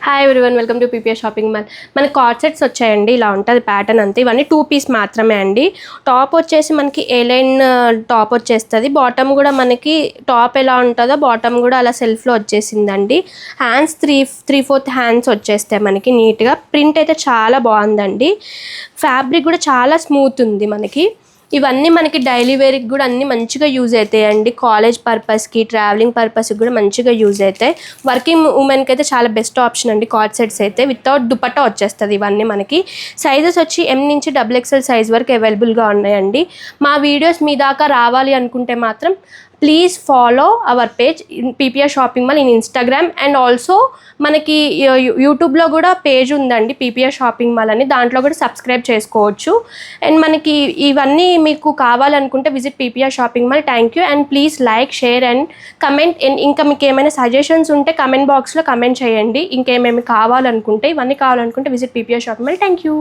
Hi everyone, welcome to PPR shopping mall. మనకి card sets వచ్చాయండి. ఇలా ఉంటుంది ప్యాటర్న్ అంతా. ఇవన్నీ 2 పీస్ మాత్రమే అండి. టాప్ వచ్చేసి మనకి ఏ లైన్ టాప్ వచ్చేస్తుంది. బాటమ్ కూడా మనకి టాప్ ఎలా ఉంటుందో బాటమ్ కూడా అలా సెల్ఫ్లో వచ్చేసిందండి. హ్యాండ్స్ 3/4 హ్యాండ్స్ వచ్చేస్తాయి మనకి నీట్గా. ప్రింట్ అయితే చాలా బాగుందండి. ఫ్యాబ్రిక్ కూడా చాలా స్మూత్ ఉంది మనకి. ఇవన్నీ మనకి డైలీ వేర్కి కూడా అన్నీ మంచిగా యూజ్ అవుతాయండి. కాలేజ్ పర్పస్కి, ట్రావెలింగ్ పర్పస్కి కూడా మంచిగా యూజ్ అవుతాయి. వర్కింగ్ ఉమెన్కి అయితే చాలా బెస్ట్ ఆప్షన్ అండి కార్డ్ సెట్స్ అయితే. వితౌట్ దుపట్టా వచ్చేస్తుంది ఇవన్నీ మనకి. సైజెస్ వచ్చి M నుంచి XXL సైజ్ వరకు అవైలబుల్గా ఉన్నాయండి. మా వీడియోస్ మీ దాకా రావాలి అనుకుంటే మాత్రం please follow our page PPR shopping mall in Instagram. And also మనకి యూట్యూబ్లో కూడా పేజ్ ఉందండి పీపీఆర్ షాపింగ్ మాల్ అని. దాంట్లో కూడా సబ్స్క్రైబ్ చేసుకోవచ్చు. అండ్ మనకి ఇవన్నీ మీకు కావాలనుకుంటే visit PPR shopping mall. Thank you. And please like, share and comment. ఇంకా మీకు ఏమైనా సజెషన్స్ ఉంటే కమెంట్ బాక్స్లో కమెంట్ చేయండి. ఇంకేమేమి కావాలనుకుంటే, ఇవన్నీ కావాలనుకుంటే visit PPR shopping mall. Thank you.